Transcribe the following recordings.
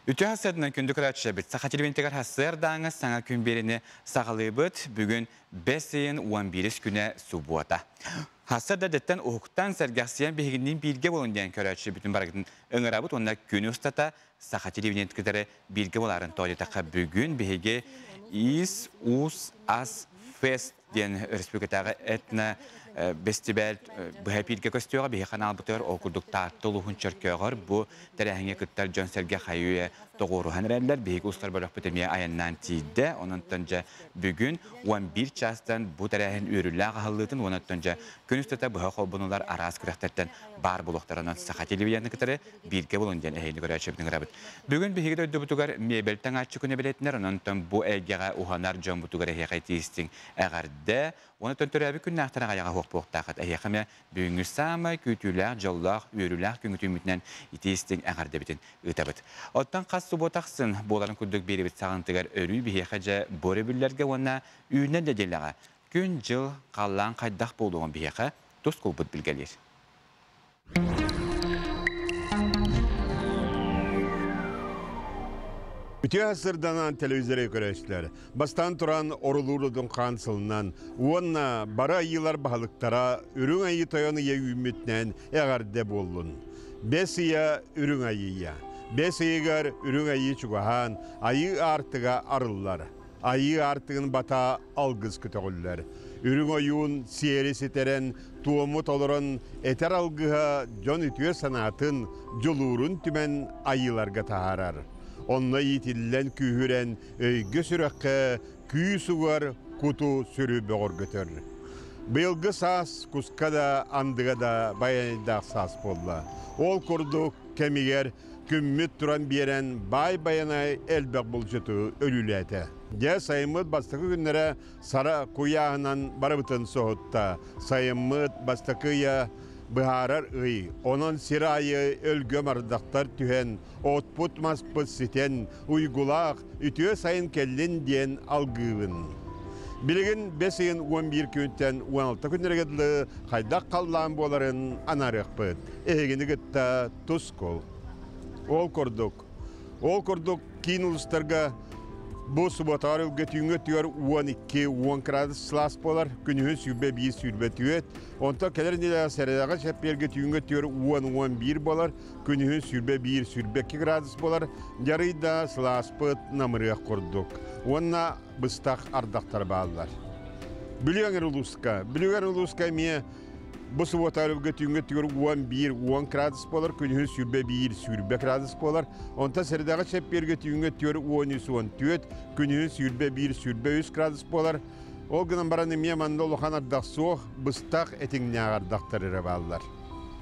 Ütü hassadından kündük rahatşabit. Saxatilventegar hassırdağınız sana gün birini sağalıbıt bugün 5 ayın 11 güne subuata. Hassada detten uğuktan sergahsiyen behiginin bilge bolundayan körətşi bütün barakın ıngırabıt onunla günü ustata Saxatilventegarı bilge boların toğletaqa bugün behige is, us, as, fest diyen Respublikatağı etna Bestibel bu hepilge köstüyor bir kanal butör okurduk tartılıhın çörküyor bu terehine kıtlar John Serge Hayu'ya doğru hanreller bir uluslar bölük bütemiye ayından tidde onun önce bugün 11 çastan bu terehin ürünler hallıtın onun önce günüstete bu hobunular aras kırıktetten bar buluklarından Saxatilvi yanıkları bilge bulundan ehini göre açıbını grabıt. Bugün bir higde ödü butugar mebelten açık güne biletler onun bu elgara uhanar John butugar hekayeti istin eğerde onu töntörəbi gün nahtara ayağa hoqboq taqat ayaqamya büyüngü sama kütülər, jallar, ürülər küngütü ümitnən iteistin əğardə bitin ıtabıt. Ottan qas subotaqsın boların küldük beri bit sağıntıgar örü bihiyaqaca boribüllərgə ona üyünən də deləğa gün jıl qallan qaydaq bolduğun bihiyaqa dost qolbut bilgelir. Bütün asırdanan televizyona görüşler. Bastan turan orulurdun kansılından, ona bara ayılar bahalıktara, ürün ayı toyanı ye ümitnen eğarde bollun. Besiya ürün ayıya. Besiyigar ürün ayı çugahan, ayı artığa arıllar. Ayı artığın bata algız kütüğüller. Ürün ayın siyerisi teren, tuğumut olurun, eter algıha, jon ütüye sanatın, jolurun tümen ayılarga taharar. Onunla yitillen kühüren, gösürəqqə, küyü sugar, kutu sürü boğur götür. Bıyılgı sas, kuska da, andığa da, bayanıda sas bolla. Ol kurduk, kemiger, kümmüt duran biyeren, bayanay elbək bulcutu ölülete. Ya sayımıt bastıkı günlere sara kuyağından barabıtın soğutta, sayımıt bastıkı ya, Bıharar ıy, onun sirayı ölgöm ardaktar tühen, otput maspıt siten, uygulaq, ütüye sayın kellin diyen algıvın. Biligin 5 ayın 11 günden 16 günlere gedili, haydak kallan boların anarıqpıt. Egini gıtta tuskol. Ol korduk kin uluslarga bu subotarı götüğünü diyor 12-10 gradus slas polar, günühün sürbe 1 sürbe tüyet. Onta keler nile seradağı şepler götüğünü diyor 10-11 bolar, günühün sürbe 1 sürbe 2 gradus polar. Yarı da slas pıt namırıya kurduk. Onna bıstak ardaktar bağlılar. Bilüyen uluska miye bu subotarı götüğünü diyor 11-10 gradus polar, günühün sürbe 1 sürbe gradus polar. Onta seradağı şepler götüğünü diyor 13-10 tüyet, günühün sürbe 1 sürbe 3 gradus polar. O günün baranı miye mandolu ardaq soğuk, bıstak etin ardaktarı bağlılar.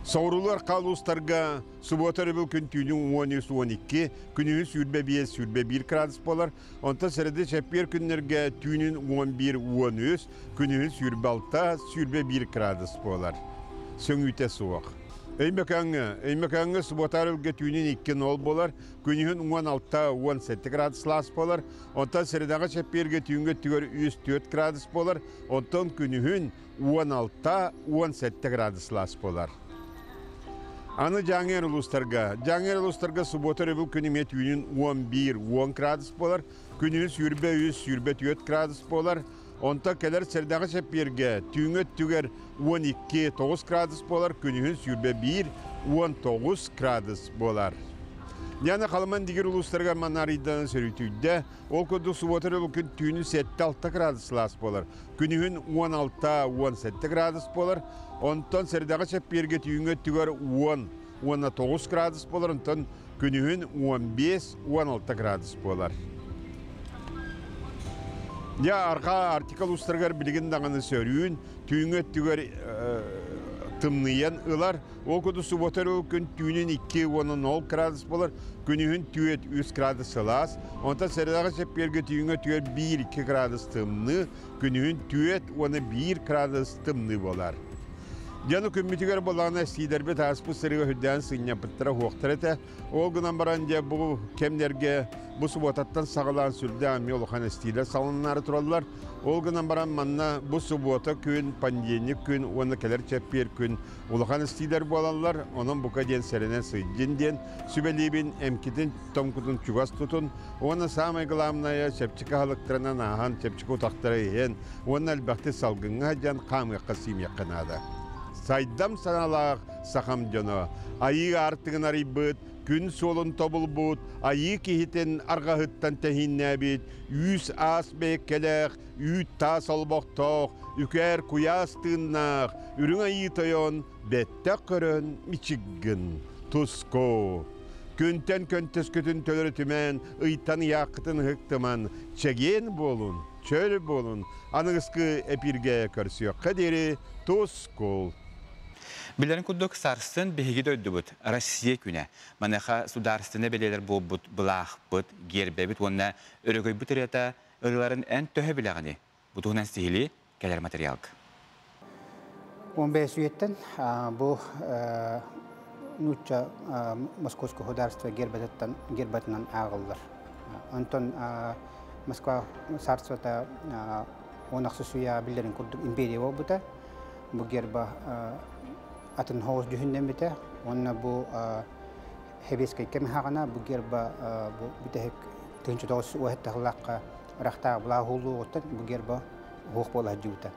Soğrular kalustarga subotarı bil gün tüyünün 13-12, günühün sürbe 1 sürbe 1 gradus polar. Onta seradağı şepler günlerge tüyünün 11-13, günühün sürbe 6 sürbe 1 gradus polar. Söngüte soğuk. Eymekanı subotarı götüğünün 2 nol bolar, günühün 16-17 gradus las bolar, ondan seradağı şepler götüğünü tüyor 3-4 gradus bolar, ondan günühün 16-17 gradus las bolar. Anı Canger uluslarga subotarı bil günüme tüyünün 11-10 gradus bolar, günühün sürbe 3 sürbe 4 gradus bolar, onta keler serdağı şeplerge tüyünü tüger 12-9 gradus bolar, günühün sürbe 1-19 gradus bolar. Yani kalman diğer uluslarga manarıdan sürütüyde, o kodu subotarı gün tüyünü 7-6 gradus las bolar, günühün 16-17 gradus bolar, ondan serdağı şeplerge tüyünü tüger 10-19 gradus bolar, ondan günühün 15-16 gradus bolar. Ya artikal ustargar bilgin dağını söylüyün, tüyünü tüger tımlayan ılar, o kodu subotarı gün tüyünün 2-10 gradus bolar, günühün tüyet 3 gradus ılas, ondan serdağı şeplerge tüyünü tüger 1-2 gradus tımlı, günühün tüyet 1 gradus tımlı bolar. Janı kümmütüger bolağına siderbe taspı sırığı hüdden sıynya pıttıra huoktarete. Olgunan baranca bu kemlerge bu subotattan sağılan sürde ami olukan estiyle salınları turallar. Olgunan baran manna bu subota gün, pandemik gün, onu keler çepir gün olukan estiler bolanlar. Onun bu kadar serine sıycın sübelibin emkidin tomkudun çugas tutun. Onu sağmay gılamnaya çepçika halıktırına nahan çepçika utaktıra yiyen. Onun elbette salgınğa can kamı kasim yakınada. Saydam sanalaq saqam jana. Ayı artığın arıbıt, gün solun tobul bud, ayı kihiten argahıttan tehinnebit, yüz as bekkelek, yüz tas olboktoq, üker kuyastığınnaq, ürün ayı toyon, bette körön, miçiggin, tusko. Künten köntes kötün tölörütümen, ıytan yakıtın hıktıman, çegen bolun, çöl bolun, anıgıskı epirge körsüyor kaderi, tuskol. Bilerin kudduk sarsın behigi döydü bud. Россия küne. Manaha sudarstına beleler bu bud, bılaq bud, gerbe bud, onna örgöy bud reta, ırıların en töhe bilağını. Butuğunan sihili, gelir materyalk. 15 üyetten bu Nutça Moskovsko Hudarstva Gerbetinden ağılır. Ondan Moskva Sarsvata onaqsı suya bilerin kudduk imperiya olbuda. Bu gerba atın hovuz dühünden bite. Onna bu hebeske kemi haqana bu gerba bu bitehek tınçı doğusu uhet tağlaqqa raqta bula hulu otan bu gerba hoq bola juta.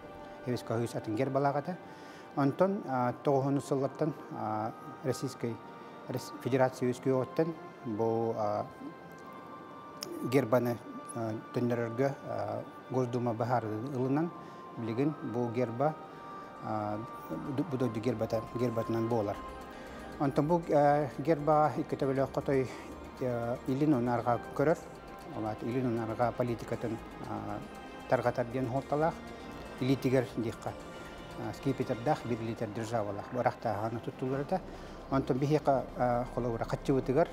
Hebeske hüs atın gerba laqata. Ondan toğunu sıllardan Российской Федерации өскөйөттен бұл гербаны төндерерге Госдума бахары ылынан билеген бұл герба будойды гербатынан болар. Онтон бұл герба икетебеле қотой илин онарға көрөр. Олат илин онарға политикатын тарғатар ден холталақ илитигер дейққа. Скипетердах bir liter державалах. Барахта хана tutulurda. Ondan bir heka kolora kaçıvıtıgar.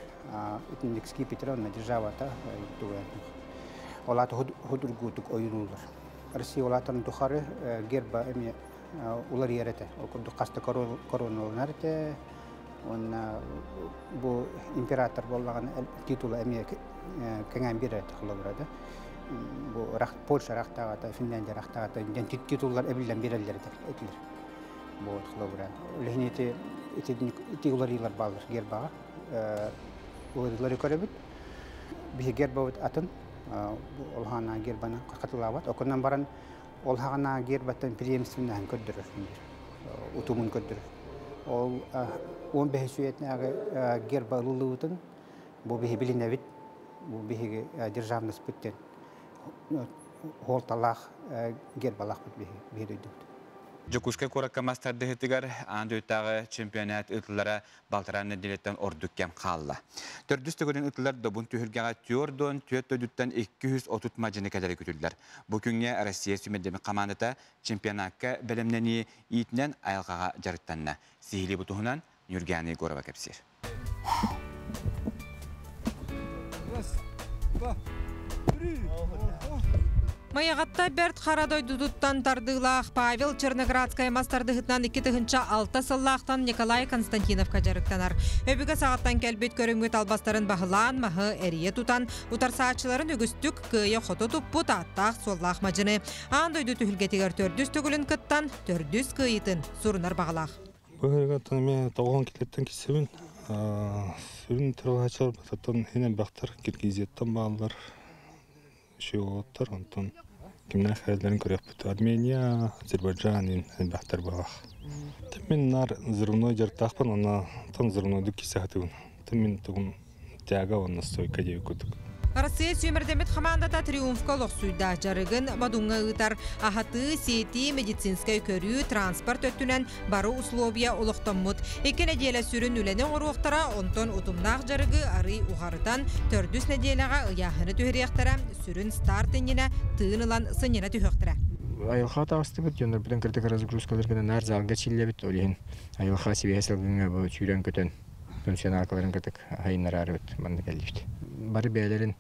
İtinlik skipetер ona державата tuğan. Olat hudurgutuk oyunulur. Rusya olatın duharı gerba emi ular yerete. Okundu kasta koronalnarte. Ona bu imperator bollagan titulu emi kengen bir et kolorada. Bu Polşa rahtağata, Finlandiya rahtağata, titullar ebilden birellerdir, etilir. Bu xılabıra. Lehniyeti itiğular yıllar bağlar gerbağa. Uğurları körebit. Bir gerbağı atın, olhana gerbana katılavat. Okundan baran olhana gerbatan priyemisinden kördürür. Utumun kördürür. Ol 15 süyetine gerbağı lulluğutun, bu bir bilinevit, bu bir державность bitten. Holtalaq gerbalaq bir döydü. Jokuska korakka mastardı hetigar, andöytağı çempionat ıtlılara baltaran nediletten ordukkem qalla. Tördüstü günün ıtlılar dobun tühülgağa tüyordun, tüyöttödütten 230 macını kadar kütüldüler. Bugünge Rusya sümedemi kamandata çempionakka belemneni iyitinen ayalqağa jarıttanna. Sihili butuhunan Nurgani Gorova kepsir. Mayagatta Берт Харадой дудуттан тардылах Павел Черноградская мастардыгытнан 2 тыгынча 6 сыллахтан Николай Константиновка жарыктанар. Өбігі сағаттан кәлбет көрімгет албастарын бағылан, мағы әрие тутан, утарсаатчыларын үгістік күйе қоты тұппыт аттақ соллақ мажыны. Андойды түхілгетігер төрдүс түгілін кыттан, төрдүс күйетін сұрынар бағылақ. Бұғырғаттан мен тоғын келеттен кесемін. Сүрін тұрғачылар бататтан хенен бақтар киргизеттен бағылар. Шиоттар, онтон кимнен хәрәләрен көрәк бит. Армения, Азербайджан бақтар бағақ. Мен нар зырыной жартақпын, она тон зырыной дүк кисәхатығын. Мен тұғын тәға онна стойка дейі көдік. Россия сүймірдемет қамандата триумфка лоқсуйда жарығын бадуңа ұтар ахаты, сети, медицинскай көрі, транспорт өттінен бары условия олықтаммыд. Екі неделі сүрін үленің оруқтара, онтон ұтымнақ жарығы ары ұғарыдан төрдүс неделіға ұяхыны түйіректара, сүрін стартынына тыынылан сынына түйіқтара. Айылға тағысты бұд, жондар бұдан кірдік разгрузкаларғынан әр залға чилі бұд, олейін айылға себе әсілгіңі бұл чүйрен көтен. Функционалкаларын кырдык айыннар ары бит, манды келди бит. Бары бәлерин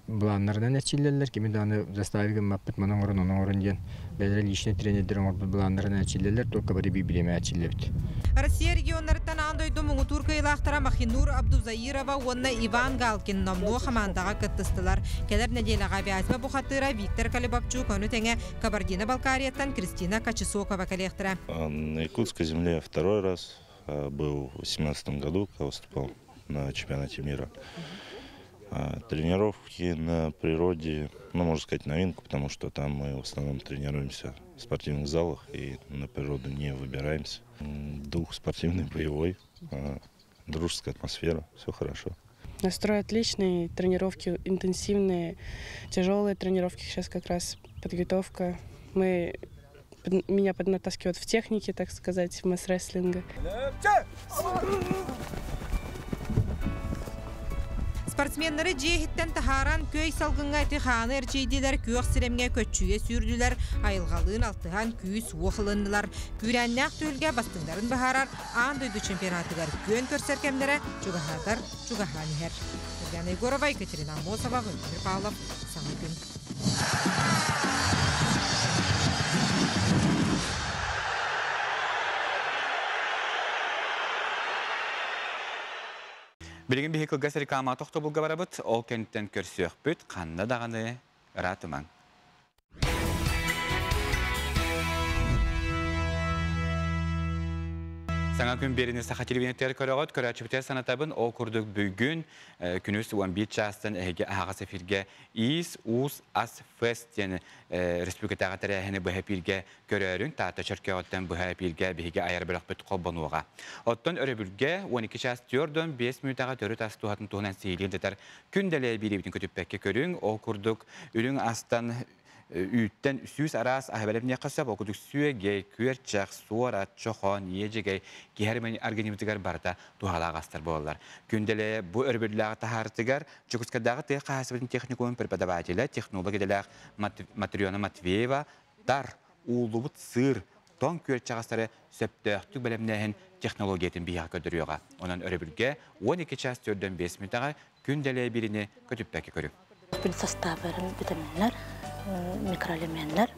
Буланнардан әчиллелер, кими даны заставиген маппет манан оның орын ден. Бәлері лишне тренердерін орды буланнардан әчиллелер, только бары бибилеме әчиллебіт. Россия регионнарыттан андойду Муңутур кыйлақтара Махинур Абдузаирова, онна Иван Галкин номно хамандаға кыттыстылар. Келер неделаға авиазма бұхаттыра Виктор Калибабчук, оны тәңе Кабардино-Балкарияттан Кристина Качесокова калектора. На Якутской земле второй раз. Был в 2018 году, когда выступал на чемпионате мира. Тренировки на природе, можно сказать, новинку, потому что там мы в основном тренируемся в спортивных залах и на природу не выбираемся. Дух спортивный, боевой, дружеская атмосфера, все хорошо. Настрой отличный, тренировки интенсивные, тяжелые тренировки, сейчас как раз подготовка. Меня поднатаскивают в технике, так сказать, в масс-рестлинга. Спортсменлары жейхиттен тахаран көй салгынға тиханы әрчейділер көк сіремге көтчуге сүрділер, айылғалығын алтыған күй суықылындылар. Күрәннәқ төлге бастыңдарын бағарар, андойды чемпионатығар көн көрсеркемдері чуғахатар, чуғаханихер. Ерган Егорова, Екатерина Мосова, Владимир Павлов, Самый күн. Білген бейхі кілгі сәрікама тоқты бұлға барабыт, ол кенттен көрсіөк бүт, қанна дағаны ратыман. Саңа күн беріні сақа телевинеттері көріғыт, көрәчіпітер санатабын ол күрдік бүгін күніз 11 жастын әйге ағасы фирге ИС, УС, АС, ФЭС дені республикатаға тәрәхіні бұға пирге көрерін, тағыта чөрке оттан бұға пирге бейге айар білік бүт қолбануға. Оттан өрі бүлге 12 жас түрден 5 минутаға түрі тастуғатын туғынан сейлендетер күндәлі біребетін көтіппәкке көрін, ол күрдік үрін астан Ütten süs aras ahbelebine qasab okuduk süege kürçaq suara çoxon yejege germen organizmtigar barda tuhala qastar bollar. Gündele bu örbüdlağı tahartigar Çukuskadağı qahasibin texnikum prepodavatelя texnologiyalar Matriona Matveyeva dar ulubut sır ton kürçaqastары söptöktük belemnähin texnologiyatin biha ködürüyoga. Onun örbülge 12 ças 4'den 5 minutaga gündele birini kötüppäki körü. Bir sostavların vitaminler mikroelementler,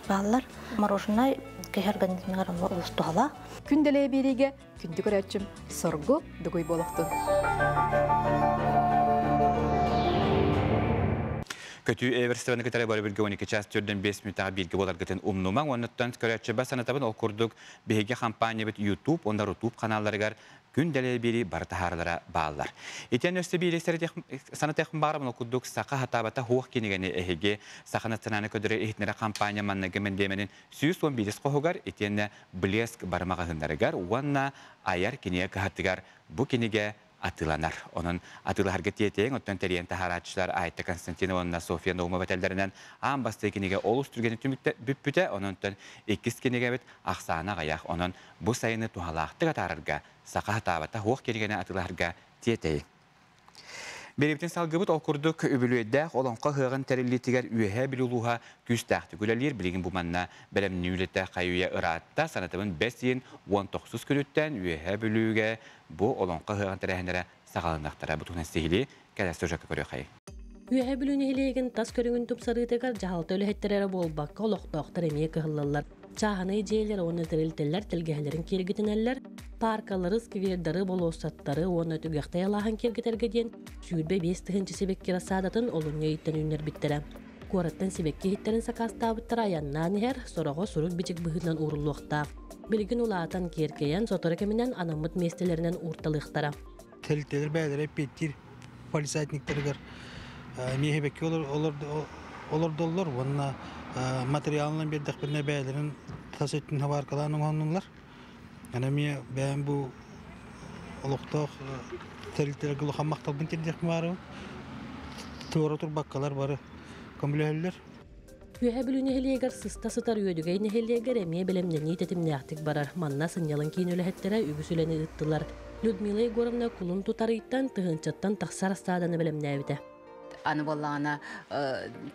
bağlar, morožnay, ki organizmler oluştuğala. Күнделе береге, күнді көрәтчім, соргу дүгөй болуқты. Kötü everstevene kadar böyle bir 12 ças 4'den 5 minutaga bilgi bolar geten umnuman ondan körәtçe basanatабын okurduk bege kampanya bit YouTube, onda YouTube kanalları gündele biri bartaharlara bağlar. Eten öste bir sanatexim barabın okuduk saqa hatabata hoq kenigeni ehege saqanatsanana ködüre ehtnere kampanya manna gemendemenin süs 11 qohugar etenne blesk barmaga hındarıgar wanna ayar keniye kahatigar bu kenige atılanar. Onun atılı hareket yeteğin ottan teriyen taharatçılar Ayta Konstantinovna Sofya Noğuma betelerinden ambastı kenige oluşturgeni tümükte büppüte onundan ikiz kenige bit aksana gayak onun bu sayını tuhalaqtıga tarırga saqa hatabata hoq kenigeni atılarga yeteğin. Beribtin salgıbıt okurduk übülüydək olanqa hığın terillitiger üyehe biluluğa güstəxti güləlir. Bilgin bu manna bələm nüylətə qayuya ıratta sanatımın 5-19 külütten üyehe bülüge bu olanqa hığın terəhinlərə sağalınaqtara butuğuna sihili kədəstör jakı körüyor xayı. Üyehe bülüğünü hileygen tas körüngün tupsarıtıgar jahalta ölehetterere bolbaqqa oloqtoqtar emeye kıhıllallar. Çağını eceler, onu tirilteller, tilgehlerin kirgitineller, parkaları, skvirdarı, bolosatları, onu tügəxtə yalağın kirgitergedien, sürbe 5 tıhınçı sebekki rasadatın olunya itten ünler bittere. Kuarattan sebekki hitterin sakastabıttara ayanna niher, sorağa suruk biçik bıhıdlan uğrulluqta. Bilgin ulatan kerkeyen, sotorakeminen anamıt mestelerinden urtalıqtara. Tilteler bəylər hep bittir, polisaytniklərgər, mehebekki olur dollar, onunla materialının bir dəxbirine bəylərin tasıtın hava arkalarının onunlar. Yani ben bu oluqtaq tilteler gılıqan maqtalbın tildəxmi var. Tuğratur bakkalar var, komüləhəller. Üyehe bülüğünü heliyegar sısta sıtar üyedügeyni heliyegar emeye bilemdeni tetimnəxtik barar. Manna sınyalan keyin ölehettere ügüsüleni ıttılar. Людмила Егоровна kulun tutarıytan tıhınçattan taksar astadanı bilemnəvide. аны боллағана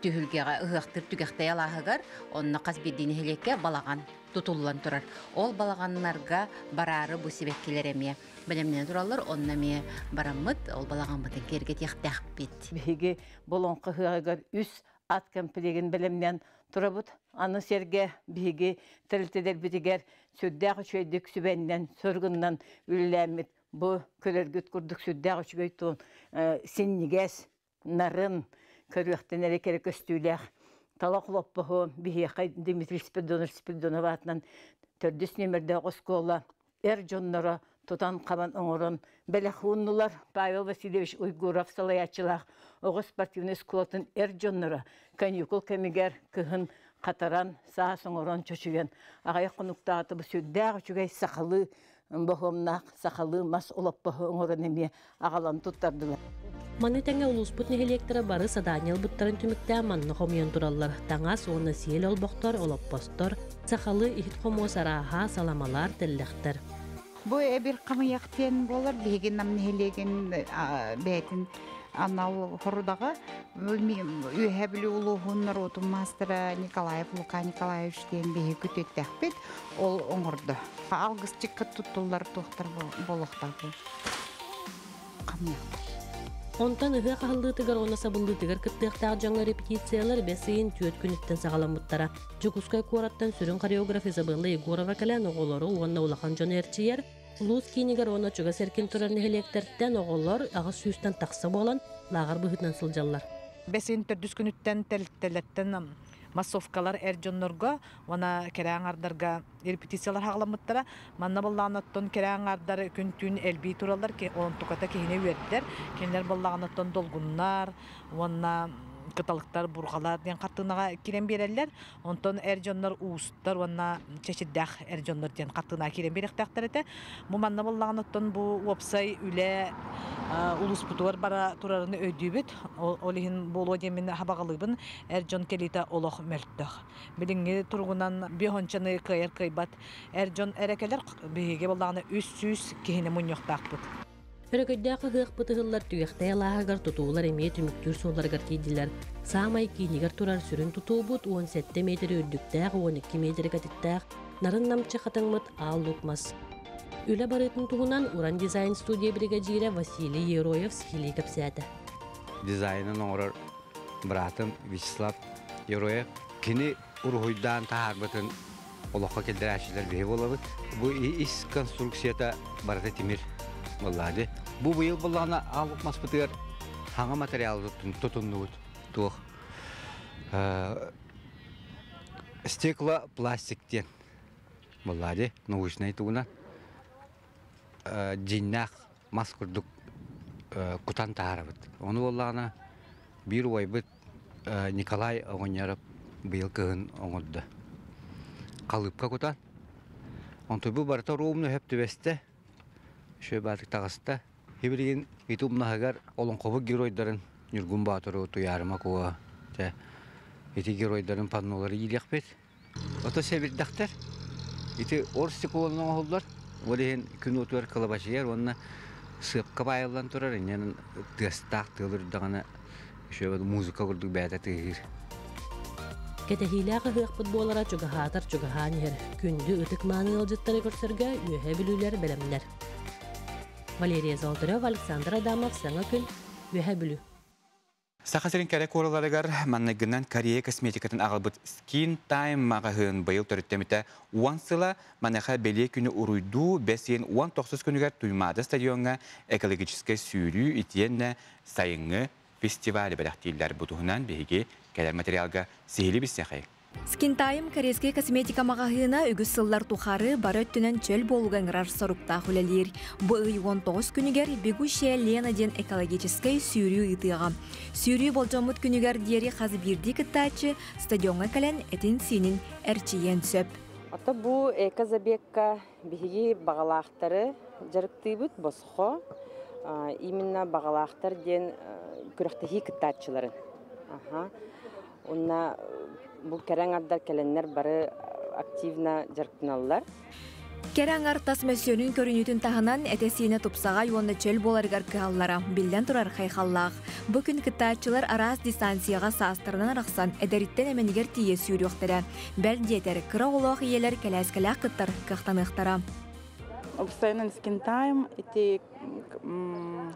түйілгеға ұғықтыр түгіқтей алағығар, онына қаз бердейіне хелекке балаған тұтылуан тұрар. Ол балағанларға барары бұл себеккелер әме. Білімнен тұралар, онына ме барамыд, ол балаған бұтын керге тектәқ бет. Бігі болон қығығығар үс ат кәмпілеген білімнен тұрабыд. Аны серге бігі тірілтедер бітігер сөддәғі чөйдік сүбәннен, сөргіннен үліләмет. Бұ көрергіт күрдік сөддәғі чөйдік сеннігес, нарын, көріқтен әрекері көстүйләқ. Талақ лоппығы бігі Дмитрий Спиридонов атынан төрдіс немерді ғоскола әр жонлары тұтан қабан оңырын. Бәліқуынлылар Павел Васильевич Уйгуров салаятчылақ оғы спортивный сколатын әр жонлары каникул кәмігер кіғын қатаран саға соңырын чөчіген. Ағай құнықтағыты бұл сөйдәғі чүгей сақалы бұғымнақ, сақалы мас олаппығы оңырын әме ағалан тұттардылар. Маны тәңе улуспут нехелектері бары саданиел бұттарын түмікті манны қомион тұралар. Таңа соны сиел олбоқтор, олаппостор, сақалы ихит қомо сараға саламалар тәлләқтір. Бұл әбір қамаяқтен болар, бейген нам нехелеген бәйтін анал хорудағы үйе білі ұлығыныр отын мастера Николаев Лука Николаевичтен бейі күтеттәк бет, ол оңырды. Алғыз чеккі тұттылар тұқтар болуқтар бұл. Қамаяқтар. Онтан ыға қағылдытығар, оны сабылдытығар кіттіқтағы жаңа репетициялар бәсейін түйет күніттен сағаламыттара. Жүкускай қуараттан сүрін хореограф Изабелла Егорова кәлән оғылары оғанна олақан жон әрчияр. Луз кейінігер оны чуға сәркен тұрарын әлектерттен оғылар ағы сүйістен тақсы болан лағар бұхытнан сылжалар. Бәсейін түрдіс күніттен тәліттелеттен массовкалар әржонларға, оны кәрәңардарға репетициялар хағаламыттара. Манна боллағанаттон кәрәңардар күнтүн әлбей туралар, он тұқата кейіне өрділер. Кенлер боллағанаттон долғыннар, оны кыталықтар, бұрғалар ден қаттығынаға керен берелер. Онтон әржонлар уыстар, оны чәшіддәқ әржонлар ден қаттығына керен беректәқтар еті. Бұл манна боллағанаттон бұл опсай үлі улус путуар бара турарыны өйдүйбіт. Олихин болу демін хабағалыбын әржон келейті олық мөлттіқ. Біліңгі тұрғынан бейхончаны кайыр кайбат. Әржон әрекелер бейге боллағаны үс-сүс кейіне мұньоқтақ бұд. Өрөкөйдәқы ғық бұтығылар түйіқтай алағығар тұтуылар әме түміктүр соларғар кейділер. Самай кейінігер тұрар сүрін тұтуы бұд 17 метр үрдіктәқ, 12 метр кәтіттәқ, нарын намчы қатаңмыт ал ұтмас. Үлі барытын туғынан Уран дизайн студия бригадирі Василий Ероев схили көпсәді. Дизайнын оңырыр братым Вячеслав Ероев. Кені ұрғойдан тағарбытын олыққа келдер әшілер бейі болабыд. Бұл ис конструкцията барыты темір болады. Бұл бұйыл болағына алып маспытығар хаңа материалы тұтынды тұқ. Стекло пластиктен болады. Научный туғынан. Диннақ маскүрдік күтан тағарабыд. Оны болағына бір ойбыд Николай оғынярып бұйыл кығын оңырды. Қалыпқа күтан. Онты бұл барыта ровны хөпті бәсті. Шөбәтік тағыста. Хебірген итумнағығар олың қобы геройдарын Нюргун Батыры туярыма куа. Эти геройдарын паннолары елек бет. Ота сәбірдіқтер. Эти орысты қолының оғылдар. Олеген күн өтуер қылыбашығар. Онына сыпқа байылдан тұрар. Енен тыстақ тылырдағына шөбәді музыка күрдік бәді тығыр. Кетехиләғы ғықпыт болара чуғахатар чуғаханер. Күнді үтік маны ылжыттары көрсірге үйе білулер білімлер. Валерия Золотарев, Александр Адамов, Саңа күн, үйе білу. Сақасырын кәрі қорыларығар маннығынан Корея косметикатын ағылбыт Skin Time мағағын байыл төріттеміті уансыла манаға беле күні ұруйду бәсен 19 күнігер туймады стадионға экологическай сүйрі итиенне сайыңы фестивалі бәдіқтейлер бұтығынан бейге кәлер материалға сейлі бісеқай. Skin Time корейский косметика мағағына үгіз сыллар тухары бары өттінен чөл болуғанғырар сұрықта хүлелер. Бұл 19 күнігер бегушия Лена ден экологическай сүйрі ұйтыға. Сүйрі болжамыт күнігер дері қазы бірді кіттачы стадионға кәлен әтін сенін әрчиен сөп. Ата бұл экозабекка бігі бағалақтары жарықты бұд босқо. Именно бағалақтар ден күріқтігі кіттачыларын. Онна бұл кәрәң ардар кәләнләр бары активна жарықтыналар. Кераңар тас мөссөнүн көрүнүтүн тахынан этесине тупсага юонна чөл боларгар кыаллара билден турар хайхаллаах. Бүкүн кытаатчылар араас дистанцияга саастарынан араксан эдериттен эменигер тие сүйрөктөрө. Бәл диетер кыра олоох иелер келәскеләк кыттар кыхтаныктара. Обстоянно скинтайм эти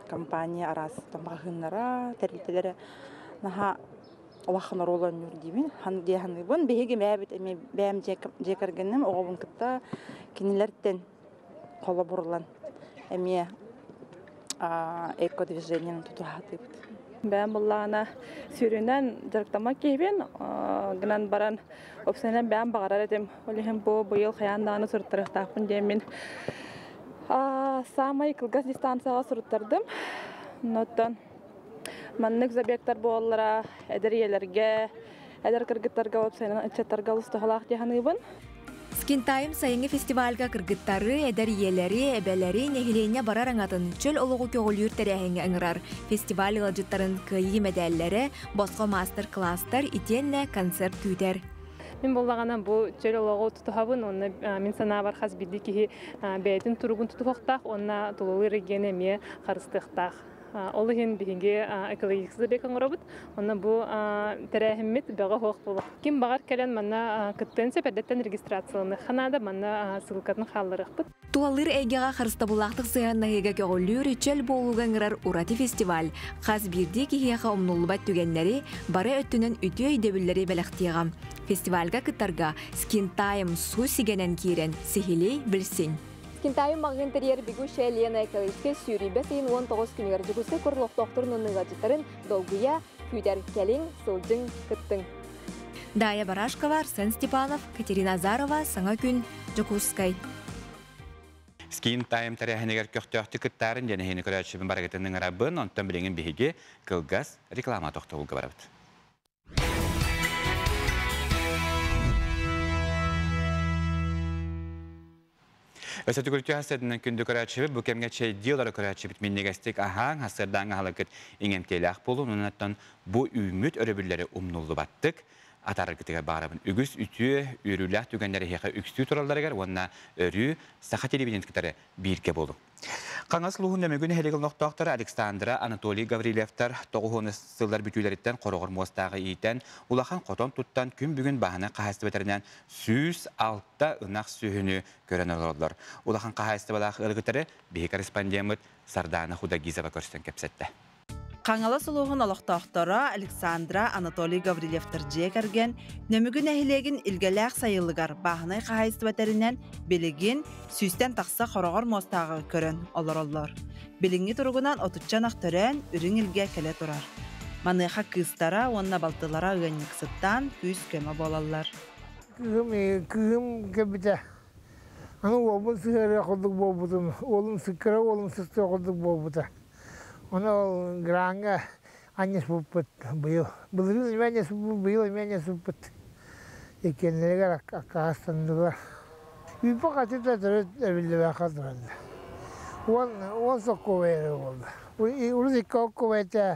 компания арас тамагыннара терилтелере наха Олахан ролан юрдибин хан дияханыбын беге мәбит эме бәм жекергеннем огобун кытта кинилерден кола бурлан эме эко движениенин тутухатып бәм буллана сүрүнөн жарыктама кебен гынан баран опсенен бәм багарар этим олехем бу быйыл хаянданы сурттырыктапын демин самай кылгас дистанцияга суруттардым ноттон маннык забектар боллара эдериелерге эдер кыргыттарга опсенен ичеттарга устухалак диханыбын Скинтайм сайыңы фестивальга кыргыттары, эдериелери, эбелери нехилене барар аңатын чөл олугу көгөлүр терехеңе аңырар. Фестиваль ылжыттарын кыйы медаллері, босқо мастер-класстар, итенне концерт күйтер. Мен болағанан бұл чөл олугу тутухабын, онна мен сана бар хас биді кихи бәйтін туругун тутухоқтақ, онна тулулы регене ме қарыстықтақ. Олығын бігінге экологиксізі бек аңырабыд, онна бұл тәрәхіммет бәға хоқ болу. Кем бағар кәлін манна күттенсе пәрдеттен регистрациялыны қанада манна сылқатын қалырық бұд. Туалыр әйгеға қарыста бұлақтық сыйаннағыға көгіллер чөл болуға аңырар Урати фестиваль. Қаз бірде кехеға омнулыбат түгенлері бары өттінен үті өйдебілері бәліқтеға. Фестивальға кыттарға Скинтайм су сигенен кейрен сихилей білсін. Скинтайм мағын терьер бігу шәлена экологическе сүйрі бәсейін 19 күнігер жүгісі күрлік тоқтырын ұнныға жыттарын долгуя күйтер кәлің сылжың кыттың. Дая Барашкова, Арсен Степанов, Катерина Азарова, Саңа күн, Жокускай. Скинтайм тәрәхінегер көқтөқті кыттарын және көрәтшібін барағетінің арабын, онтан біліңін бігеге кылгас реклама тоқтауылғы барабыд. Өсөтү күлтү хасырдынан күнді көрәтшібі, бұл кәмге чәй диолары көрәтшібіт меннегестік ахаң хасырдан ғалықыт еңемтейлі ақ болу, онаттан бұл үміт өрөбілері умнулы баттық. Атарыр кітіге бағарабын үгіс үті, үріләқ түгендері хеқі үксті тұраларығар, онына өрі сақа телевиденткітері бірге болу. Қаңас лұғын өмігін хелегіл ноқтақтары Александра Анатолий Гаврилевтар тоғуғыны сылдар бүтілеріттен қорығыр мостағы ейтен улахан қотон тұттан күн бүгін бағына қағасты бәтерінен сүйіс алтта ұнақ сүйіні көрен олар. Улахан қағасты балақ ылғытары бей корреспондемет Сардана Худагизова көрістен кепсетті. Қаңала сұлуғын олықтақтары Александра Анатолий Гаврилевтар жекерген, нөмігін әхілеген үлгеләқ сайылығар бағынай қағайсты бәтерінен білігін сүйістен тақса қорағыр мостағы көрін олар. Біліңі тұрғынан отуччанақ түрен үрін үлге кәле тұрар. Маныға қыстара, онына балтылара өңнік сұттан күз көмі болалар. Күгім кәбіті. Аны олым сығыры құлдық болбудым. Олым сықыры, олым сықты құлдық болбуды. Оны гранга аннес бұппыт бұйыл. Бұлырын мәнес бұйыл мәнес бұппыт. Екенлерігер ақастандылар. Үйпі қатыта тұрып әбілді бәқатыранды. Он соққы бәйірі болды. Урыз екі оққы бәйті,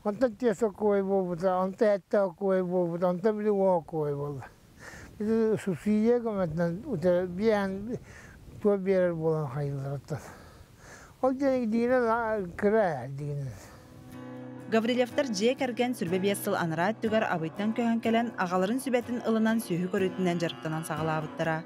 онтан тес оққы бәй болбыда, онтан әтті оққы бәй болбыда, онтан білі оққы бәй болды. Біз субсидия көмәтінен биян туа берер болан қайылдар оттан. Ол денег дейінен кірі дейінен. Гаврилевтар жек әрген сүрбе бесіл анырат түгер абыйттан көйін кәлін ағаларын сүбәтін ылынан сүйі көрітінен жарықтанан сағалабыттыра.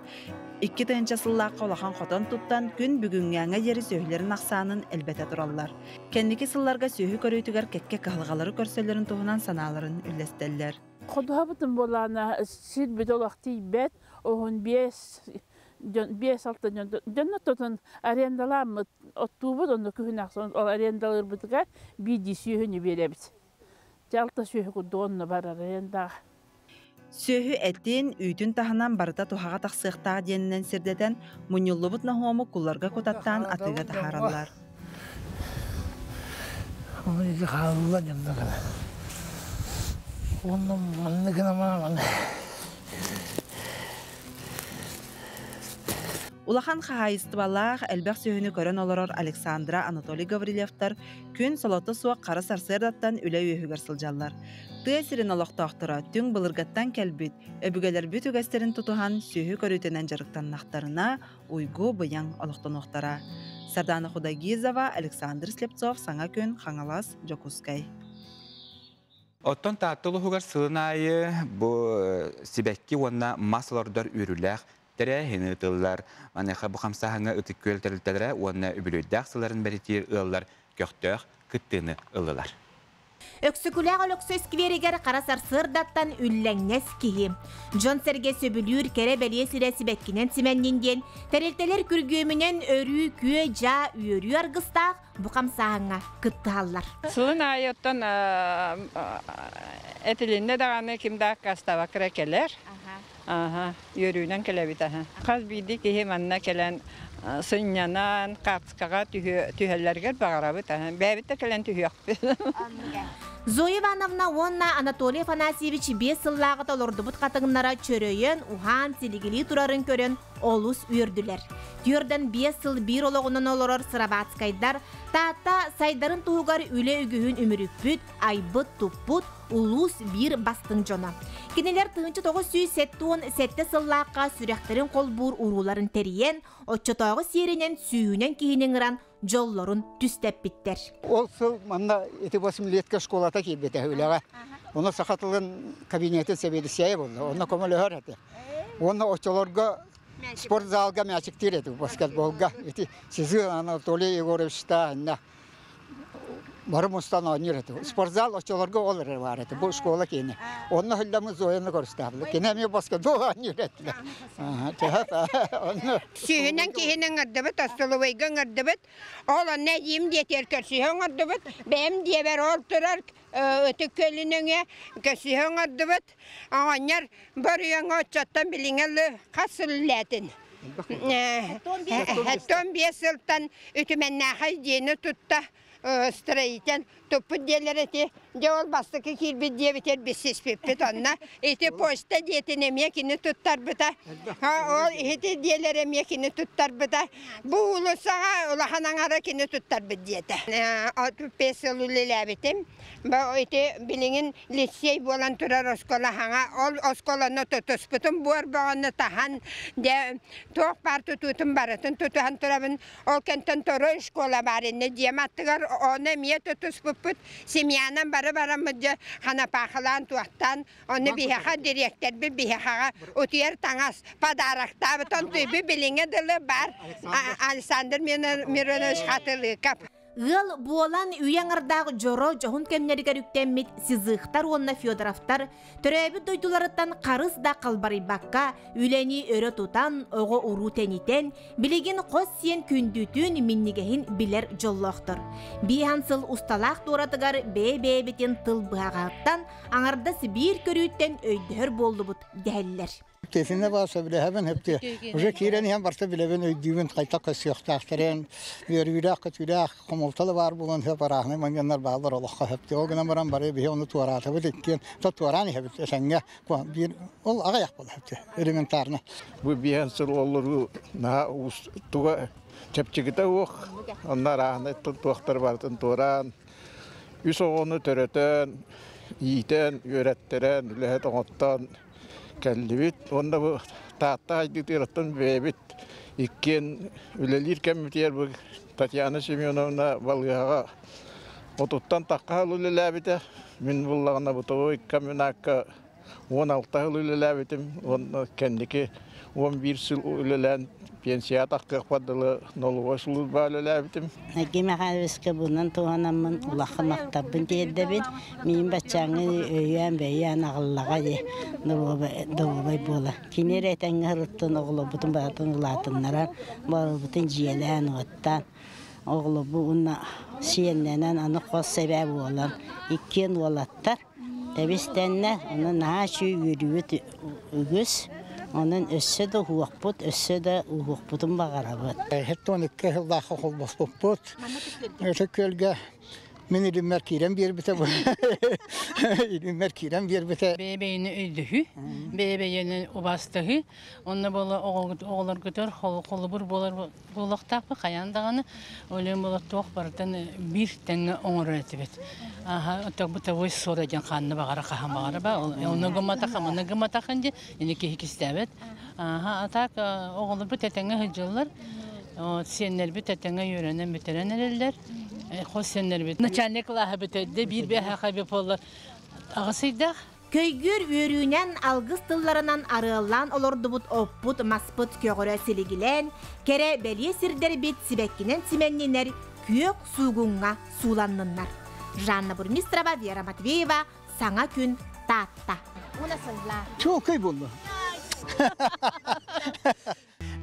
2 тыынча сыллаққа олақан қотон тұттан күн бүгінгәңе ері сөйлерін ақсанын әлбәті тұралар. Кәндекі сылларға сүйі көрітігер кәтке қағылғалары көрселерін туғынан саналарын үлестелер. Қодуға бұтын болана сир бет олақты бет, оғын бес алты жонна тотын арендаламы оттубут, онда күхін ақсан ол арендалыр бұтыға биді сүйіні беребіз. Жалта сүйі күрді онна бар арендаға. Сүйі әттен үйтін тахынан барыта тухаға тақсықтаға денінен сірдетен мұнюлы бұтна хоmu құлларға көтаттан атыға тахаралар. Оны еді қалыла жонда қана. Оның манны кіна мана. Улахан хахайыстыбаллах әлбәқ сөйіні көрін олорор Александра Анатолий Гаврилевтар күн солоты суақ қара сарсырдаттан үлі өйігер сылжалар. Тыйсерин олоқтақтыра түң бұлыргаттан кәлбет, өбігелер бүт үгәстерін тұтуған сөйі көрітенен жарықтан нақтарына уйгу бұяң олықтан оқтара. Сардана Худагизова, Александр Слепцов, Саңа күн, Хаңалас, Жокускай. Оттон тааттылы хугар сылынайы бұ сибәкки онна масалардар үріләқ, тәрі хені тыллар, анайқа бұ қамсағыңа үтік көлтәрілтәлері онна үбілөйдәқ сыларын бәрітер ұллар көқтөқ күттіні ұлылар. Өксүкүләг олөксөс кверигер қарасар сырдаттан үлләңнес кихи. Джон Серге сөбілүр кәрі бәлие сірәсі бәткінен сіменненден, тәрелтелер күргөмінен өрі күе жа үйөрі арғыстақ бұқам сағыңа күттіғалар. Сылын айоттан әтілінде дағаны кімдақ қастава кірі келер. Үйөрінен келебіт. Қаз бейді кехе манна келен сынянан, қапсқаға түйелергер бағарабыт. Бәбітті келен түйек. Зоя Ивановна онна Анатолий Афанасьевич 5 сыллағы толордубут қатыңнара чөрөйен, ухан, силигили турарын көрен олус үйірділер. Түйерден 5 сыл бір олығынан олорор Сырабатскайдар, таатта сайдарын туғығар үлі үгіхін үміріппүт, айбыт, туппут, улус бір бастың жона. Кенелер 1907 сыллаққа сүректерін қолбур уруларын териен, отчотағы серінен сүйінен кейінен ұран жолларын түстеп біттер. Ол сыл манна 8 летке школата кейбеті өйлеға. Оны сақатылын кабинеті себеді сәйі болды. Оны көмілі өр әді. Оны отчоларға спорт залға мәчіктер еді баскетболға. Сізі Анатолий Егоровичта барым ұстан ойныр еді. Спортзал отчоларға олар бар еді. Бұл школа кейіне. Оны хүлдеміз ойыны көрістабылы. Кенеме баскетбол ойныр еді. Сүйінен кейінен ұрдыбыт, Остоловайган ұрдыбыт. Ол онна ем детер көрсүйен ұрдыбыт. Бәм дебер ол тұрар өтік көлініңе көрсүйен ұрдыбыт. Оңанер бір үйен отчаттан біліңелі қасылыләтін. Әттон 5 сылтан үтіменнәқай дені тұтта строитель туппут делерете жол бастыкы кирбит дебитер бисеспеппит онна эти почта детинеме кини туттарбыта ол эти делереме кини туттарбыта бу улусага улаханаңара кини туттарбыт диете 5 жыл үлелебитим ба эти билиңин лицей болан турар осколахаңа ол осколаны тутуспутум буар баганы тахан де ток бар тутутум баратын тутухан турабын ол кентен торо школа барыны диематтыгар оны мие тутуспуппут семьянан бары-бары мұдды қана пақылан туақтан, оны бейхаға директор бір бейхаға өтер таңас падарақта бұтын түйбі біліңе дылы бар Александр Миронович қатылы қап. Ыл буолан үйеңірдағы жоро жоғын кемнергер үктенмет сизықтар онна Федоровтар түрәбі дойдуларыттан қарыз да қалбары баққа үләні өрі тұтан оғы ұру тәнітен білеген қос сен күндүтін миннігейін білер жоллақтыр. Бейхансыл ұсталақ доратығар бәй-бәй-бетен тыл бұғағаттан аңарда Сибир көріттен өйдер болды бұд дәлілер. Тесіне баса біләбін әпте. Уже кейрен ем барса біләбін өйдігін қайта қысияқтақтырен, үйірек, күтірек, қомылталы бар болын әп арағыны мәңгенлер бағылар олыққа әпте. Ол гынан баран бары бейе оны туараты бұд еткен. Туараны әпте әсәңге. Ол ағаяқ бол әпте, элементарны. Бұл бейен сыл олыру туға чәпчігіті оқ. Онлар ағыны туақтар бартын туаран. Үс оғыны төретін, ийтен, үйреттерен, үләхет оңыттан. Кәлдібет, онда бұл таатта айдықтырыттың бәйбет еккен үлелер кәмітер бұл Татьяна Семеновна балғаға отуттан таққа үлеләбеті. Мен бұллағына бұтығы кәмінаққа 16 үлеләбетім, оны кәндеке 11 сыл үлелән пенсия таққық падылы 0 сыл үлеләбетім. Әкеме өске бұнан туғанамын ұлақы мақтабын дейдебен. Мен бәтчаңы өйен бәйен ағыллаға де дұғыбай бола. Кенер әтәңі ғырыттың оғылы бұтын бағытын ұлатынлара, бары бұтын жиелән оттан. Оғылы бұғына сиенленен аны қос себәбі olan. Ikкен олаттар. Тәбестәнне, оны наға шүй үйріуіт үгіз. Onun össü de huakput, össü de huakputun bağırabıt. Hep 12 yılda kolbas buput. Öte kölge Men ilimler kirem bir bite bu. İlimler kirem bir bite. Bebeğini öldüğü, bebeğinin obastığı, onunla böyle oğullar götür, kolu bir bolak tapı, kayandağını, öyle böyle toğ bardan bir tane onur etibet. Aha, otak bu tavuğu soracan kanını bağıra, kahan bağıra ba, onu gımata kanca, yine ki hikistabet. Aha, atak oğullar bir tetenge hıcıllar, senler bir tetenge yürenen bitiren eller. Hosenler bit. Начальниклар bitedi bir haqa bepolar. Ağısıydı. Köygür yürünen algыс tıllarынан arılan olordubut opput masput kögöre siligilen, kere belye sirder bit sibekkinen simenniner kök suğunga suulannınlar. Жанна Бурмистрова, Вера Матвеева, Саңа күн татта. Çok iyi buldu.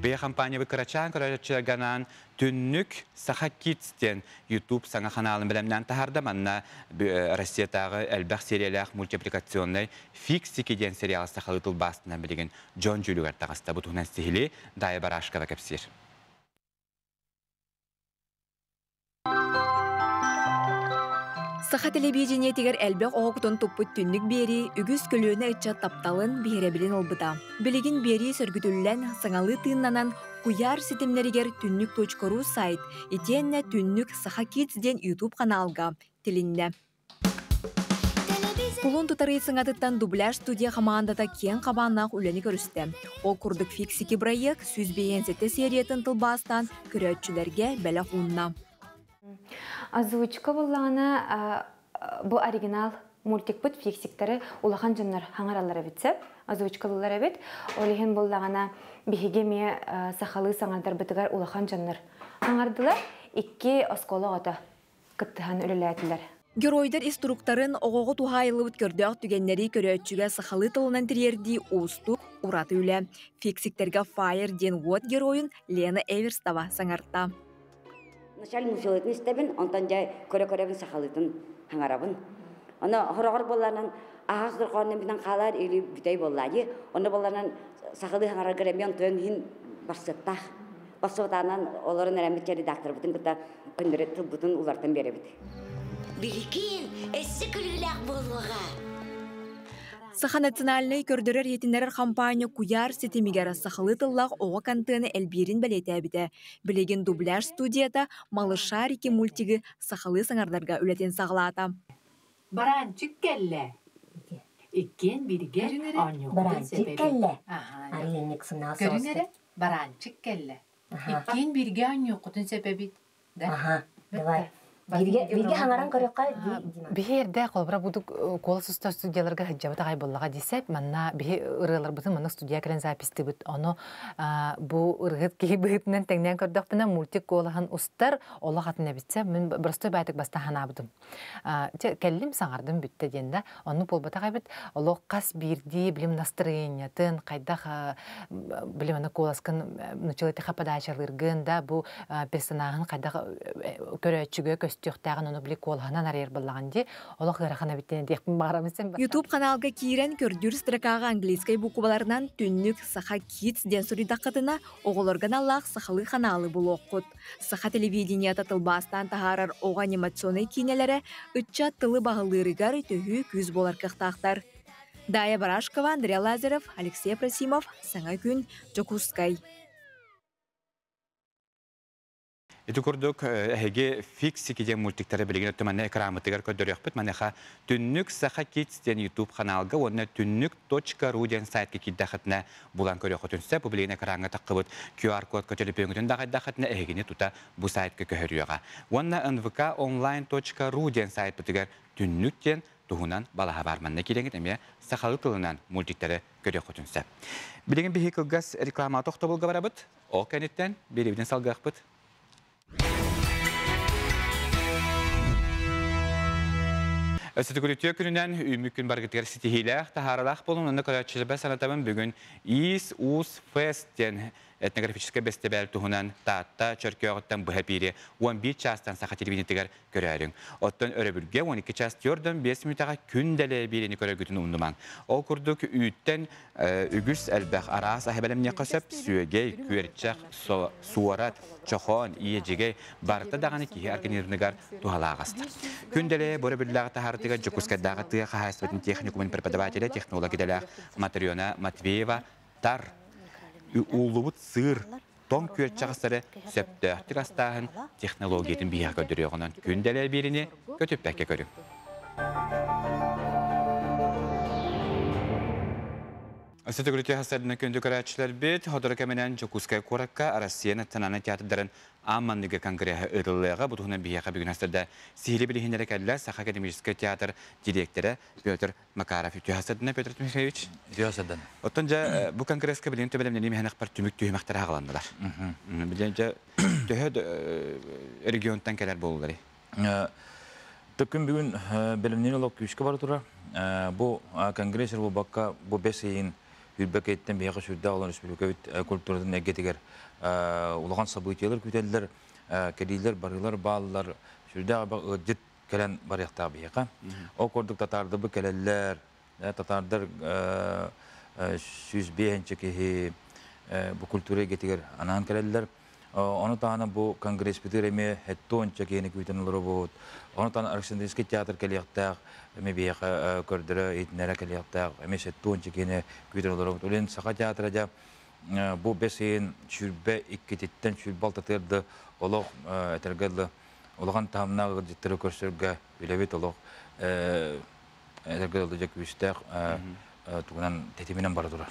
Бе компания выкырачан көрәчәгәнән түннүк Сахакитстен YouTube саңа каналын беләмнән таһарда манна Россиядагы әлбәх сериялах мультипликационный фиксики дигән сериал сахалытыл бастына билеген Джон Джулигар тагыста бу туһнан стихили Дая Барашкова кепсир. Саха телевидение тигер әлбәк оғықтон топпыт түннік бері үгіз көлөне ытча тапталын бейребілін олбыта. Білігін бері сөргүтүллән саңалы тыыннанан куяр сетемнерігер түннік.ру сайт, етенне түннік Саха Kids-ден YouTube каналга тілінне. Кулун тутары сыңатыттан дубляж студия командата кен қабаннақ үләні көрісті. Ол күрдік фиксики проект сүзбейен сеті сериетін тылбастан көрәтчілерге бәлі құнна. Озвучка боллағана бұл оригинал мультик бұд фиксиктері улахан жаннар хаңаралары бітсеп, озвучкалылары бет. Олеген боллағана бігеге ме сақалы саңардар бітігер улахан жаннар хаңардылар, икки оскола ота кыттыхан үліләтілер. Геройдар инструктарын оғоғы тухайлы бұт көрдөк түгеннері көрөтчіге сақалы тылынан тірерді ұсту ураты үлі. Фиксиктерге Fire ден What геройын Лена Эверстава саңарта. Начальник мусилатын истебин, онтан жай көрө-көрөбін сақалытын хаңарабын. Оны хорогор болланан ағыз дұрқанын бітен қалар елі бүтей боллады. Оны болланан сақалы хаңарар керемен төн хин барсыттақ. Басыптанан оларын әрәмбетчі редактор бұтын күтті күндірі тұл бұтын улартын бере біт. Білікін, әсі күліләк болуға. Саха национальный көрдөрөр етінерер компания куяр сетемигер сахалы тыллақ оға кантыны әлберін бәлеті әбіті. Білеген дубляж студията Малышарики мультигі сахалы саңардарға үлетен сағылата. Баранчык кәлі. Иккен бірге Баранчык кәлі. Көрінері баранчык кәлі. Иккен бірге анюқытын сәбәбет. Давай. Бирге хаңаран көрөккө бихерде колбра будук колсуз студияларга хаджабы тагай боллага дисеп манна бихи ырылар бутун манна студия керен записти бут оно бу ыргыт ки бытнен теңнен көрдөк бина мультик колахан устар ола хатына битсе мен просто байтык баста ханабдым келлим саңардым бүтте денде ону болбата кайбыт оло кас бирди билим настроениятын кайда билим ана коласкын началыты хападачылыргын да бу персонажын кайда көрөчүгө тюхтаган оны билик олханан арер боллаганди олох гырахана биттен дехпин барамысен. YouTube каналга кирен көрдүр строкага английскай букваларынан түннүк Саха Kids ден суридакытына оголорган Аллах сахалы каналы булоккут. Саха телевидение татылбастан тахарар ога анимационный кинелере ытча тылы багылырыгар төһү күз болар кыктактар. Дая Барашкова, Андрей Лазарев, Алексей Просимов, Саңа күн, Жокускай. Ити күрдік әйге фиксики ден мультиктары білген өттімәнне экрамытыгар көддөрек бит. Манеха түннүк Саха Kids ден YouTube каналга, онна түннүк.ру ден сайтка киддахытына булан көрек өтінсе, бұл білген экранға таққыбыт QR-код көтеліп өңітін дағайдақытына әйгені тута бұл сайтка көхөріуға. Онна nvkonline.ru ден сайт бітігер түннүк ден туғынан балаға барманна келеңет әме сақалы тылынан мультиктары көрек өтінсе. Білген бігі кілгас реклама тоқты болға барабыт, о кәнеттен беребіден салғақ бұт. Өсітікөлі күнінен үміккін барғытығар сетихиләқ тахаралақ болуын оны көрәтшілібі санатамын бүгін Ис Ус Фестен этнографическая бестебел тухунан таатта чөркөөгөттөн быһапири 11 частан саха телевидениетигер көрөрүң. Оттон өрөбүлге 12 част көрдөн 5 минутага күнделе бирини көрөгүтүн ундуман. Ол курдук үйттен үгүс элбэх араас ахебелемне касып сүйөгей күөрчак суарат чохон иежиге барта даганы ки аргенирнигар тухалагастыр. Күнделе боребүллага тахартыга жокускадагы тыга хасбатын техникумын преподавателя технологиялар Матриона Матвеева тар улубут сыр том күөрчагыстары сөптөктүк астагын технологиятын бия көдөрөгөнөн күнделе бирини көтүппекке көрүң. Өсөтөгүлүтү хасадына көндү көрәчләр бит, ходора кеменен Жокускай коракка Россияны тананы театрдарын Аммандыгы конгрессы ырылыга бутуна бияка бүгүн хасада сихили билихинере келлер Саха академический театр директору Петр Макаров. Үтү хасадына Петр Михайлович. Диясадан. Оттонжа бу конгресске билим төбелемнени механак бар түмүк түймактар агаландылар. Биленже төһөд регионтан келер болдулар. Төкүн бүгүн билимнени лок күчкө бар тура. Бу конгресс бу бакка бу бесейин Үрбекеттен бияқы сүрді алан республикавит культурадан әгетігер улаған событиялар күтелдер, кәдейлер, барылар, балылар, сүрді ағабақ ұджет кәлін барияқтағы бияқа. О көрдік татарды бұл кәлелер, татардар сүзбейінші кеге бұл культура әгетігер анаған кәлелер. Оны тағына бұл конгресс бітір әме әттуынша кейіні күйтенілері бұд. Оны тағына Александрийский театр кәлияқтақ, әме бейіға көрдірі етінәрі кәлияқтақ, әме әттуынша кейіні күйтенілері бұд. Олен Саха театрада бұл бәсейін сүрбе иккететтен сүрбе алтатырды олық әтергелі олған тағымнағы жеттірі көрсірге білебет олық әтергелі жек үстәқ тугунан тетиминен бара турар.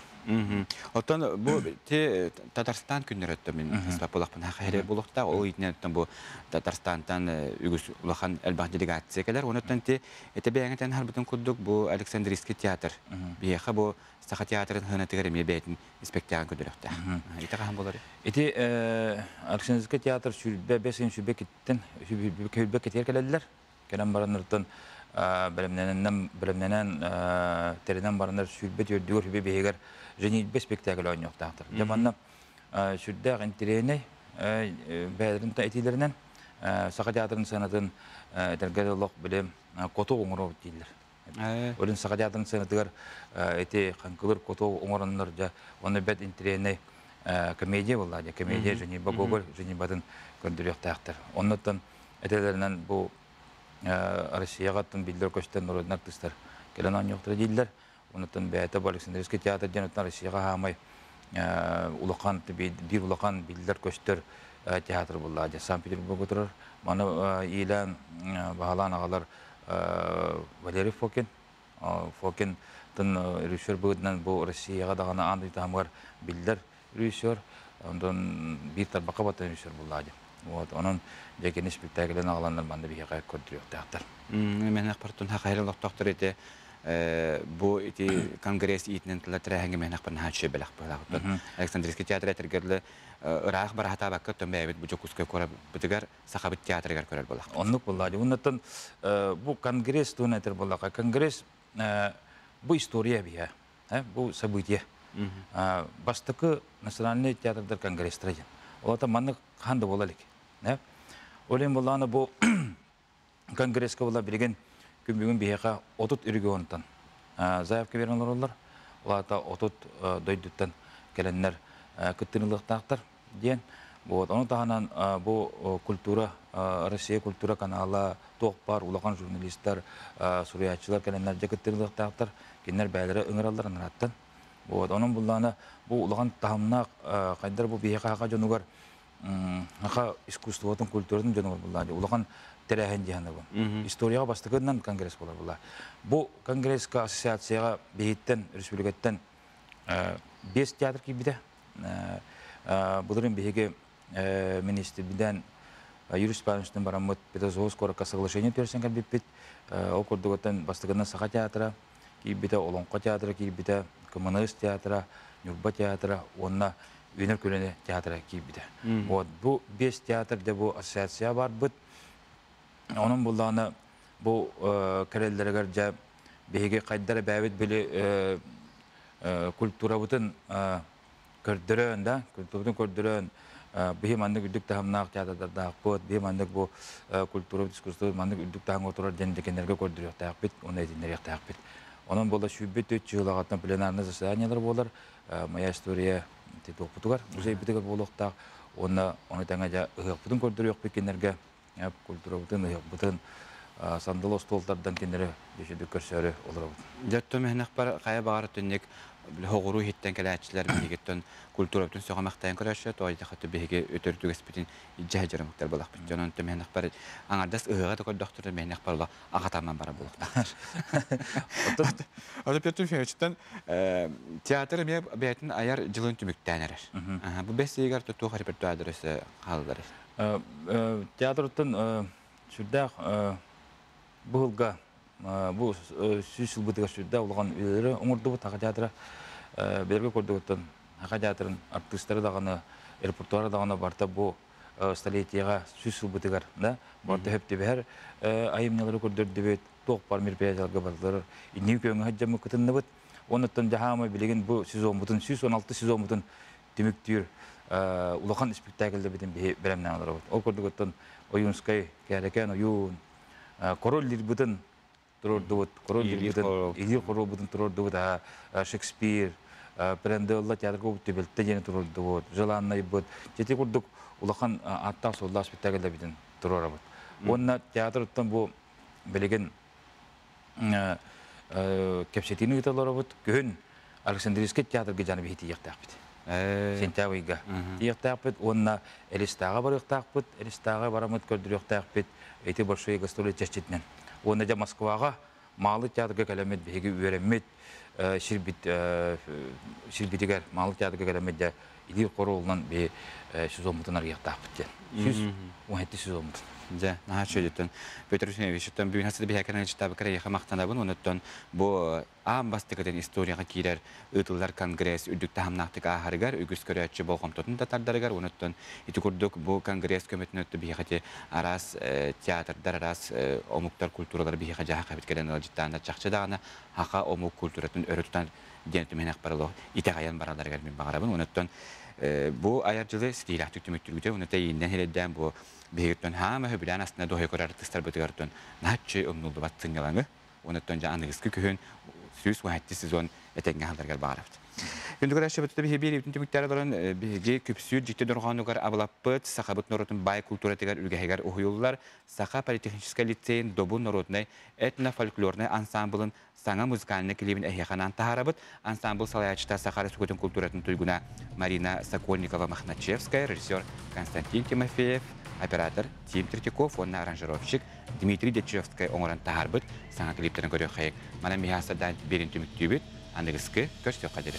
Оттон бу те Татарстан күннөр өттө мен испап болакпын хакыйре болукта ол итнен бу Татарстантан үгүс улахан элбах делегация келер. Онуттан те этебеңетен харбытын курдук бу Александрийский театр. Бияха бу Саха театрын хынатыгар эме бетин спектакль көдөрөктө. Итага хам болор. Эти Александрийский театр сүрбе бесин сүрбе кеттен сүрбе кетер келелер. Келен бараныртын білімненен терінен барындар сүрбет өрдігір сүрбе бейгер женитбе спектакль ойнықтақтыр. Жаманна сүрдәқ интерейіне бәдірін әтейлерінен Саха театрын сынатын әтергер олық білім қоту оңыр өт дейділер. Олын Саха театрын сынатығыр әте қанқылыр қоту оңырынлар оны бәд интерейіне комедия болады. Комедия женитбе гогол женитбатын көндіріқтақтыр. Оннаттан әтейлерінен бұл Россияға аттын билдер көштен нұрыдын артыстар келен аньоқтыры дейділер. Онытын бәйті бұл Александрийский театр женеттен Россияға хамай бір улақан билдер көштер театр болады. Санкт-Петербург отырыр. Маны елен бағалан ағалар Валерий Фокин. Фокин тын режиссер бұғыдынан бұл Россияға дағаны аңды тамғар билдер режиссер. Ондан бір тарбаққа батын режиссер болады. Onun jekeni spektaklden ağlanlar banda bir hikaye kördürüyor teatr. Men akbartun hakayrı doktor ete bu iti kongres itinen tlatara hangi men akbartun haçı belak belak. Alexandriyski teatr etergerli ıraq bar hata bakka tömbeyet bu Jokuskay kora bitigar sahabit teatrgar körer bolak. Onluk bolladı. Ondan bu kongres tuneter bolak. Kongres bu istoriya biya. Bu sabitiye. Bastıkı nasyonalny teatrlar kongresdirajan. Olata manık handı bolalik. Olen bolana bu kongreske bola bilgen күмбүгүн бияка отут үрүгө онтан заявка беренлер олар. Олата отут дойдуттан келеннер кыттынылыктактар диен. Вот оны тагынан бу культура Россия культура каналы тоқ бар улахан журналисттер, суриячылар келеннер кыттынылыктактар кинер бәйләре ыңыраллар ыраттан. Вот onun булланы бу улахан тагымна кайдар бу бияка жонугар ака искусствотун культуратын жонугар булланы улахан терәһен җаны бу. Историяга бастыгыннан конгресс булар булар. Бу конгресска ассоциацияга бейттен республикаттан 5 театр кибиде. Буларын беге министр биден юриспруденциядан барамыт Петрозаводское соглашение терсен kan бит. Окурдугатан бастыгыннан Саха театры кибиде, Олонко театры кибиде, Коммунист театры, Нюрба театры, онна Өнер көлөне театры кибиде. Вот бу 5 театр де бу ассоциация бар бит. Onun bulduğunu bu karellerger bege kaydara bäbet bile kultura bütün kördürön da, kültürün kördürön bihim andık üddük tahamnaq teatrlar daqpıt, bihim andık bu kulturu diskursu mandık üddük tahang oturar dendekenlerge kördürüyor taqpit, onu edinler taqpit. Onun bola şübbet 3 yıl ağattan plenarны заседаниялар болар, моя история тет оқытугар, музей битегер болохтақ, оны таңа ыгықпытын көрдіріоқ бекенерге, культурабытын, ыгықпытын, сандылы столтардан кенері бешеді көрсөрі олар. Жатту мәхнақ бар қая бағар түннек хоғыру хиттен кәләтчілер бігеттен культурабытын соғамақтайын көрәші, тоғайда қаты беге өтөрдік еспетін жай жарымықтар болақ бит. Жонын түн мәхнақ бар аңардас ыға да көрдіқтірді мәхнақ бар олақ ағатаман бара болақтар. Ады Петр Февичтен театр мен бәйтін аяр жылын түміктен әрір. Бұл бәсейгер тұтуға репертуадырысы қалылар. Театрыттың сүрдәқ бұғылға bu süsül bıtıga sürdü olağan üyeleri umurdu bu tağa teatra belirli gördüğütten tağa teatrın artistleri dağını repertuarı dağına barta bu stoletiyaga süsül bıtıgar da barta hep de her ayımları gördürdü ve toq par mirpeyazlarga barlar inni köngü hajjamı kıtındı bıt onuttan jahama bilegen bu sezon butun 16 sezon butun demektir ulağan spektakelde biten beremden alır o gördüğütten oyunskay gereken oyun korollir butun Turorduvut, İlir korobutun turorduvut, Shakespeare, Prendella teatrga uttebelte jeni turorduvut, Jalanay bud. Jeti kurduk ulaqan attaq solda spektaklda biten turorabut. Onna teatrdan bu belegen kepsetini utalarabut, kön Aleksandriski teatrga janı behiti yaqtaqbit. Sentyawiga. Yaqtaqbit onna Elistaga bar yaqtaqbit, Elistaga baramut kördür yaqtaqbit. Eti başoy gastrol çeşitmen. Onda da Moskvaga malı teatrga kalamet begi öğrenmet şirbitiger malı teatrga kalamet de İlir korolundan bir sezon mutunar yaqtaqbit. 117 sezon mutun. Ja, naha şöyleten. Petr Fevişten bugün hasıda bir hakerin kitabı kare yaxamaqtanabın onutdan bu am bastıqadan istoriyaga kirer ıtıllar kongres üddük tahamnaqtık ahargar ügüs körəçi bolğam totun da tardargar onutdan iti kurduk bu kongres kömetini ötü bir hati aras teatrdar aras omuktar kulturalar bir hati haqa bitkelen alcitanda çaqça dağına haqa omuk kulturatın örütütan denetmenek baralo itaqayan baralargar min bağarabın onutdan bu ayarcılı stilah tüktümüktürgüde onu da yinden heledden bu bihirtön hama höbilen aslında dohay korar artistler bıtıgartön nahatçı umnuldu battın yalanı onutdan canlıgıskı kühün süs vahetti sezon eteğine haldargar bağıraptı. Gündügar aşağı batıda bir bütün tümüktarların bir küpsür ciddi durğanlıgar avlapıt sahabıt norotun bay kultura tegar ülgehegar uhuyullar saha Politexniska Litseyin dobun norotnay etna folklornay ansamblın sana müzikalini klibin ehyahanan taharabıt ansambl salayachta Sakarya Sukutun kulturatın tuyguna Marina Sokolnikova Makhnachevskaya, rejissör Konstantin Timofeyev, operator Tim Tritikov, onun aranjировщик Dmitri Dechevskaya onuran taharbıt sana kliplerini görüyor hayek. Mana mihasadan birin tümüktübüt, andıgıskı köştü kaderi.